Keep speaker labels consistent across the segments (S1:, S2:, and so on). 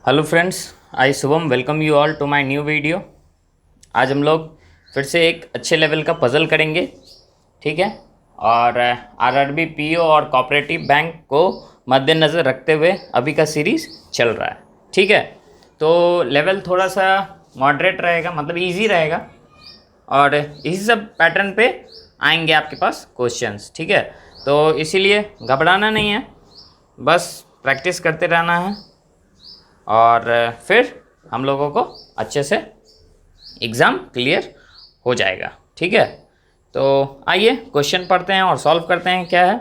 S1: Hello friends, I Shubham welcome you all to my new video. आज हम लोग फिर से एक अच्छे लेवल का पज़ल करेंगे, ठीक है। और आरआरबी पीओ और कोऑपरेटिव बैंक को मद्देनज़र रखते हुए अभी का सीरीज़ चल रहा है, ठीक है। तो लेवल थोड़ा सा मॉडरेट रहेगा, मतलब इजी रहेगा, और इसी सब पैटर्न पे आएंगे आपके पास क्वेश्चंस, ठीक है। तो इसीलिए घबराना नहीं है, बस प्रैक्टिस करते रहना है और फिर हम लोगों को अच्छे से एग्ज़ाम क्लियर हो जाएगा, ठीक है। तो आइए क्वेश्चन पढ़ते हैं और सॉल्व करते हैं। क्या है?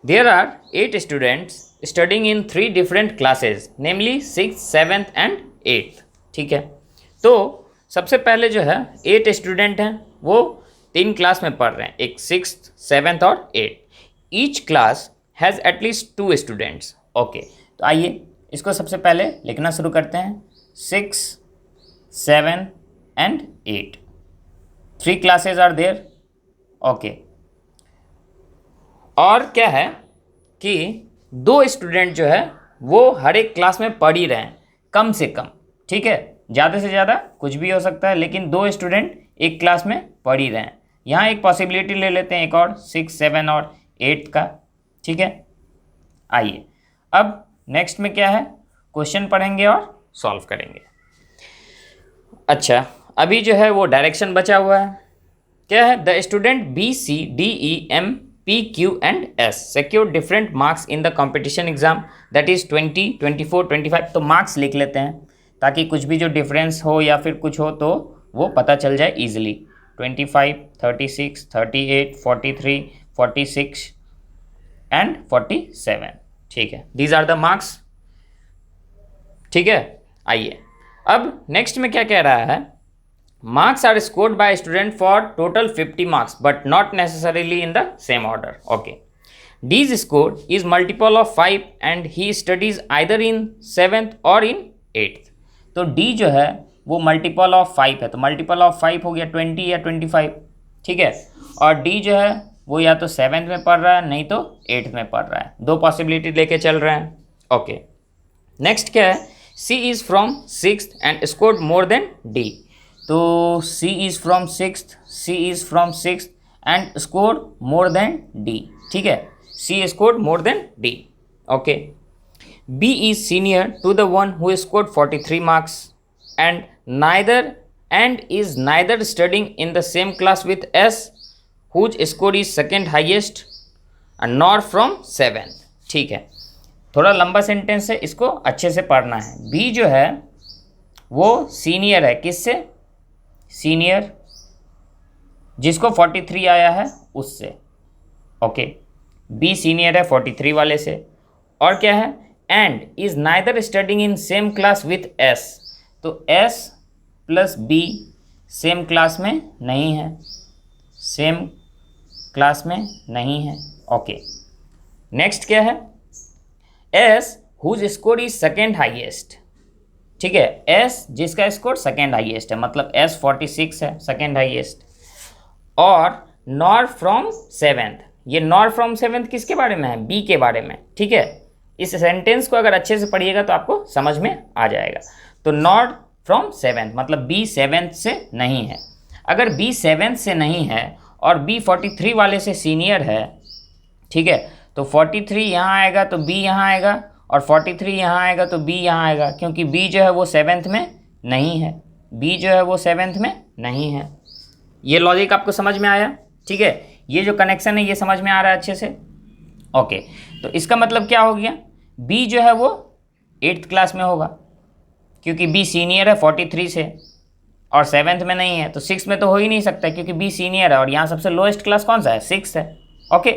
S1: There are 8 students studying in 3 different classes, namely 6th, 7th and 8th, ठीक है। तो सबसे पहले जो है 8 स्टूडेंट हैं, वो 3 क्लास में पढ़ रहे हैं, एक 6th, 7th और 8th। Each class has at least 2 students. Okay, तो आइए इसको सबसे पहले लिखना शुरू करते हैं। 6, 7 and 8, 3 classes are there. Okay, और क्या है कि 2 स्टूडेंट जो है वो हर एक क्लास में पढ़ ही रहे हैं, कम से कम, ठीक है। ज़्यादा से ज़्यादा कुछ भी हो सकता है, लेकिन 2 स्टूडेंट एक क्लास में पढ़ ही रहे हैं। यहाँ एक पॉसिबिलिटी ले लेते हैं, एक और 6, 7 और 8 का, ठीक है। आइए अब नेक्स्ट में क्या है, क्वेश्चन पढ़ेंगे और सॉल्व करेंगे। अच्छा, अभी जो है वो डायरेक्शन बचा हुआ है। क्या है? The student B C D E M P Q and S secure different marks in the competition exam, that is 20, 24, 25। तो मार्क्स लिख लेते हैं ताकि कुछ भी जो डिफरेंस हो या फिर कुछ हो तो वो पता चल जाए ईजिली। 25, 36, 38, 43, 46 एंड 47, ठीक है। दीज आर द मार्क्स, ठीक है। आइए अब नेक्स्ट में क्या कह रहा है, marks are scored by student for total 50 marks but not necessarily in the same order. Okay, D's score is multiple of 5 and he studies either in 7th और इन 8th। तो डी जो है वो मल्टीपल ऑफ 5 है, तो multiple of 5 हो गया 20 या 25, ठीक है। और डी जो है वो या तो 7th में पढ़ रहा है, नहीं तो 8th में पढ़ रहा है। 2 पॉसिबिलिटी लेके चल रहे हैं। ओके, नेक्स्ट क्या है, C is from 6th and scored more than D। तो C is from 6th and scored more than D, ठीक है। C scored more than D। Okay, B is senior to the one who scored 43 marks and is neither studying in the same class with S whose score is second highest and nor from 7th, ठीक है। थोड़ा लंबा sentence है, इसको अच्छे से पढ़ना है। बी जो है वो सीनियर है, किससे? सीनियर जिसको 43 आया है उससे। ओके, बी सीनियर है 43 वाले से। और क्या है, and is neither studying in same class with S. तो S plus B same class में नहीं है, सेम क्लास में नहीं है। ओके, नेक्स्ट क्या है, S whose score is second highest, ठीक है। एस जिसका स्कोर सेकेंड हाइएस्ट है, मतलब एस 46 है, सेकेंड हाइएस्ट। और नॉर फ्रॉम 7th, ये नॉर फ्रॉम 7th किसके बारे में है? बी के बारे में, ठीक है। इस सेंटेंस को अगर अच्छे से पढ़िएगा तो आपको समझ में आ जाएगा। तो नॉट फ्रॉम 7th मतलब बी 7th से नहीं है। अगर बी 7th से नहीं है और बी 43 वाले से सीनियर है, ठीक है, तो 43 यहाँ आएगा तो बी यहाँ आएगा, और 43 यहाँ आएगा तो बी यहाँ आएगा, क्योंकि बी जो है वो 7th में नहीं है। बी जो है वो 7th में नहीं है। ये लॉजिक आपको समझ में आया, ठीक है। ये जो कनेक्शन है ये समझ में आ रहा है अच्छे से। ओके, तो इसका मतलब क्या हो गया, बी जो है वो 8th क्लास में होगा, क्योंकि बी सीनियर है 43 से और 7th में नहीं है, तो 6 में तो हो ही नहीं सकता क्योंकि बी सीनियर है, और यहाँ सबसे लोएस्ट क्लास कौन सा है? 6 है। ओके,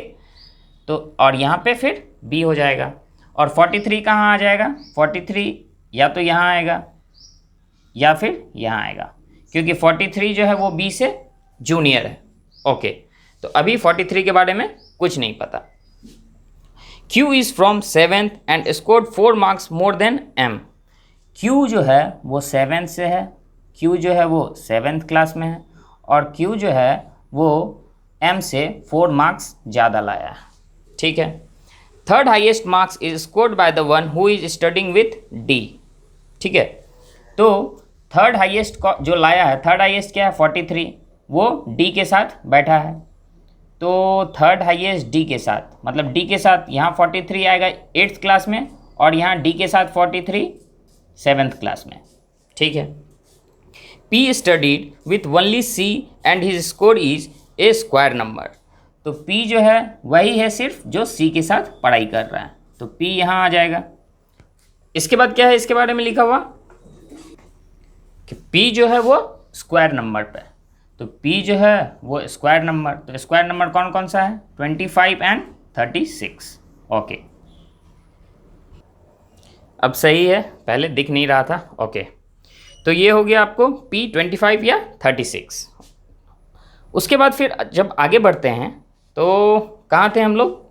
S1: तो और यहाँ पे फिर B हो जाएगा। और 43 कहाँ आ जाएगा? 43 या तो यहाँ आएगा या फिर यहाँ आएगा, क्योंकि 43 जो है वो B से जूनियर है। ओके, तो अभी 43 के बारे में कुछ नहीं पता। Q is from 7th and scored 4 marks more than M। Q जो है वो 7th से है, Q जो है वो 7th क्लास में है, और Q जो है वो M से 4 मार्क्स ज़्यादा लाया है, ठीक है। Third highest marks is scored by the one who is studying with D. ठीक है। तो थर्ड हाईएस्ट जो लाया है, थर्ड हाईएस्ट क्या है 43, वो डी के साथ बैठा है। तो थर्ड हाईएस्ट डी के साथ, मतलब डी के साथ यहाँ 43 आएगा 8th क्लास में, और यहाँ डी के साथ 43 7th क्लास में, ठीक है। P studied with only C and his score is a square number। तो P जो है वही है सिर्फ जो C के साथ पढ़ाई कर रहा है, तो P यहाँ आ जाएगा। इसके बाद क्या है, इसके बारे में लिखा हुआ कि P जो है वो स्क्वायर नंबर पे, तो P जो है वो स्क्वायर नंबर, तो स्क्वायर नंबर कौन कौन सा है 25 एंड 36। ओके, अब सही है, पहले दिख नहीं रहा था। ओके, तो ये हो गया आपको P 25 या 36। उसके बाद फिर जब आगे बढ़ते हैं तो कहाँ थे हम लोग,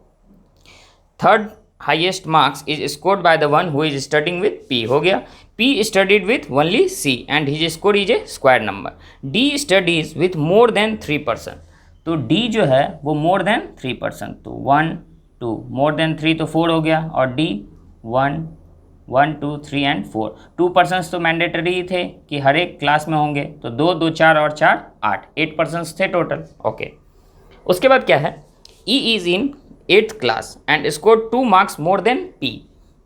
S1: third highest marks is scored by the one who is studying with P हो गया। P studied with only C and his score is a square number. D studies with more than 3%, तो D जो है वो more than 3%, तो 1 2 more than 3 तो 4 हो गया, और D 1 2 3 एंड 4। 2% तो मैंडेटरी थे कि हर एक क्लास में होंगे, तो 2 2 4 और 4 8% थे टोटल। ओके, उसके बाद क्या है, E is in 8th class and score 2 marks more than P।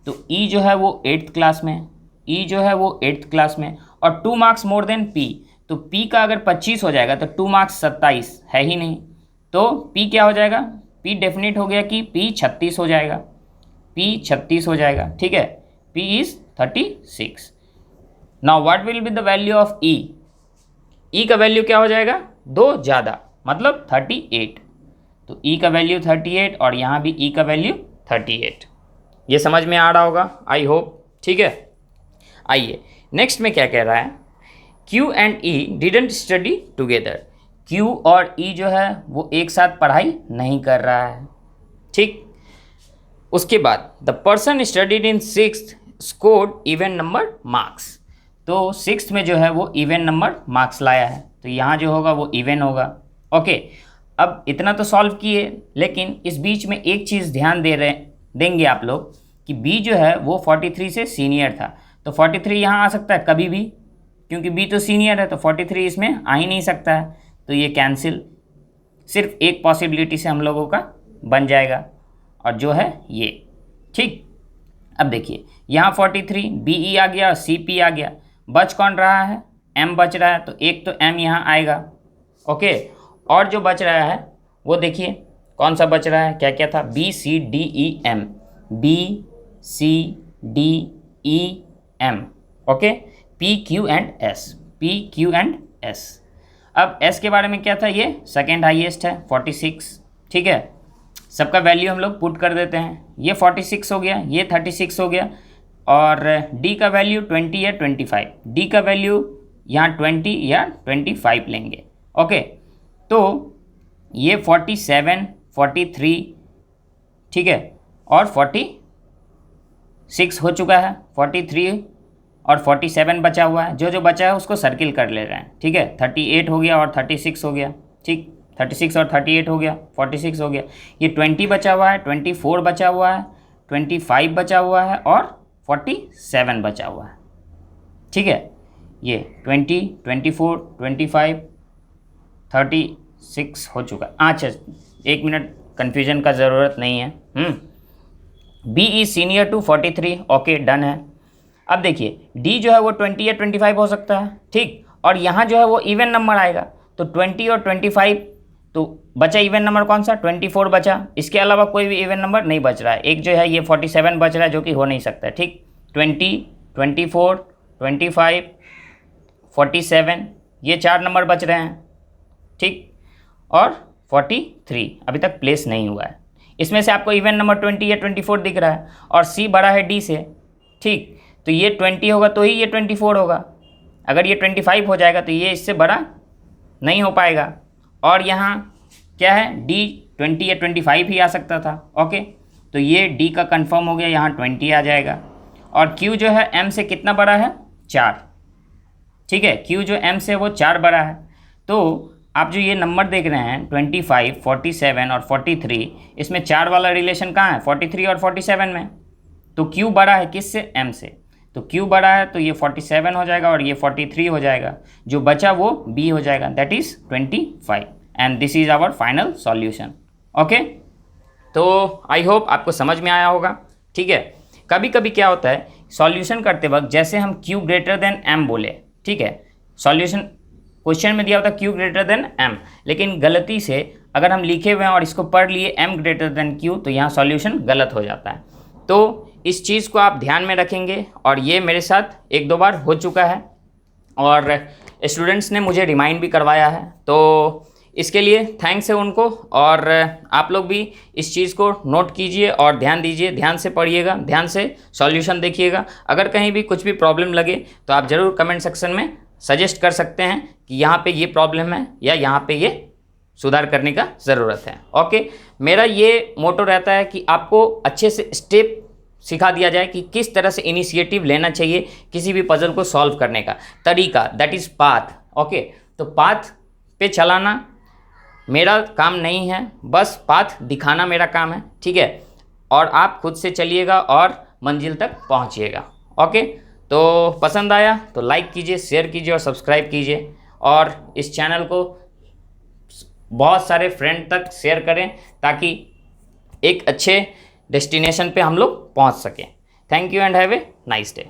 S1: तो E जो है वो 8th क्लास में, E जो है वो 8th क्लास में, और 2 मार्क्स मोर देन P, तो P का अगर 25 हो जाएगा तो 2 मार्क्स 27 है ही नहीं, तो P क्या हो जाएगा, P डेफिनेट हो गया कि P 36 हो जाएगा, P 36 हो जाएगा, ठीक है। P is 36। Now what will be the value of E? E का वैल्यू क्या हो जाएगा, 2 ज़्यादा, मतलब 38, तो E का वैल्यू 38 और यहाँ भी E का वैल्यू 38। ये समझ में आ रहा होगा आई होप, ठीक है। आइए नेक्स्ट में क्या कह रहा है, Q and E didn't study together. Q और E जो है वो एक साथ पढ़ाई नहीं कर रहा है, ठीक। उसके बाद the person studied in 6th scored even number marks, तो 6th में जो है वो इवन नंबर मार्क्स लाया है, तो यहाँ जो होगा वो इवन होगा। ओके, अब इतना तो सॉल्व किए, लेकिन इस बीच में एक चीज़ ध्यान देंगे आप लोग कि B जो है वो 43 से सीनियर था, तो 43 यहाँ आ सकता है कभी भी, क्योंकि B तो सीनियर है, तो 43 इसमें आ ही नहीं सकता है, तो ये कैंसिल, सिर्फ एक पॉसिबिलिटी से हम लोगों का बन जाएगा, और जो है ये, ठीक। अब देखिए यहाँ 43 BE आ गया और CP आ गया, बच कौन रहा है, M बच रहा है, तो एक तो M यहाँ आएगा। ओके, और जो बच रहा है वो देखिए कौन सा बच रहा है, क्या क्या था, B C D E M, B C D E M, okay, P Q and S, P Q and S। अब S के बारे में क्या था, ये सेकेंड हाईएस्ट है 46, ठीक है। सबका वैल्यू हम लोग पुट कर देते हैं, ये 46 हो गया, ये 36 हो गया, और D का वैल्यू 20 या 25, D का वैल्यू यहाँ 20 या 25 लेंगे। ओके, तो ये 47 43, ठीक है, और 46 हो चुका है, 43 और 47 बचा हुआ है, जो बचा है उसको सर्किल कर ले रहे हैं, ठीक है। 38 हो गया और 36 हो गया, ठीक, 36 और 38 हो गया, 46 हो गया, ये 20 बचा हुआ है, 24 बचा हुआ है, 25 बचा हुआ है, और 47 बचा हुआ है, ठीक है। ये 20 24 25 36 हो चुका है। अच्छा, एक मिनट, कन्फ्यूजन का ज़रूरत नहीं है। B is senior to 43, okay done है। अब देखिए D जो है वो 20 या 25 हो सकता है, ठीक, और यहाँ जो है वो इवन नंबर आएगा, तो 20 और 25, तो बचा इवन नंबर कौन सा, 24 बचा, इसके अलावा कोई भी इवन नंबर नहीं बच रहा है। एक जो है ये 47 बच रहा है, जो कि हो नहीं सकता है, ठीक। 20 24 25 47, ये 4 नंबर बच रहे हैं, ठीक, और 43 अभी तक प्लेस नहीं हुआ है। इसमें से आपको इवन नंबर 20 या 24 दिख रहा है, और C बड़ा है D से, ठीक, तो ये 20 होगा तो ही ये 24 होगा, अगर ये 25 हो जाएगा तो ये इससे बड़ा नहीं हो पाएगा, और यहाँ क्या है D 20 या 25 ही आ सकता था। ओके, तो ये D का कंफर्म हो गया, यहाँ 20 आ जाएगा, और Q जो है M से कितना बड़ा है, 4, ठीक है, Q जो M से वो 4 बड़ा है। तो आप जो ये नंबर देख रहे हैं 25 47 और 43, इसमें 4 वाला रिलेशन कहाँ है, 43 और 47 में, तो Q बड़ा है किससे, M से, तो q बड़ा है तो ये 47 हो जाएगा और ये 43 हो जाएगा, जो बचा वो b हो जाएगा, that is 25 and this is our final solution. Okay, तो आई होप आपको समझ में आया होगा। ठीक है, कभी कभी क्या होता है सॉल्यूशन करते वक्त, जैसे हम q ग्रेटर देन m बोले, ठीक है, सॉल्यूशन क्वेश्चन में दिया होता है q ग्रेटर देन m, लेकिन गलती से अगर हम लिखे हुए हैं और इसको पढ़ लिए m ग्रेटर देन q, तो यहाँ सॉल्यूशन गलत हो जाता है। तो इस चीज़ को आप ध्यान में रखेंगे, और ये मेरे साथ एक दो बार हो चुका है और स्टूडेंट्स ने मुझे रिमाइंड भी करवाया है, तो इसके लिए थैंक्स है उनको। और आप लोग भी इस चीज़ को नोट कीजिए और ध्यान दीजिए, ध्यान से पढ़िएगा, ध्यान से सॉल्यूशन देखिएगा। अगर कहीं भी कुछ भी प्रॉब्लम लगे तो आप ज़रूर कमेंट सेक्शन में सजेस्ट कर सकते हैं कि यहाँ पे ये प्रॉब्लम है या यहाँ पे ये सुधार करने का ज़रूरत है। ओके, मेरा ये मोटो रहता है कि आपको अच्छे से स्टेप सिखा दिया जाए कि किस तरह से इनिशिएटिव लेना चाहिए किसी भी पजल को सॉल्व करने का तरीका, दैट इज़ पाथ। ओके, तो पाथ पे चलाना मेरा काम नहीं है, बस पाथ दिखाना मेरा काम है। ठीक है, और आप खुद से चलिएगा और मंजिल तक पहुंचिएगा। ओके, तो पसंद आया तो लाइक कीजिए, शेयर कीजिए और सब्सक्राइब कीजिए, और इस चैनल को बहुत सारे फ्रेंड तक शेयर करें ताकि एक अच्छे डेस्टिनेशन पे हम लोग पहुंच सकें। Thank you and have a nice day.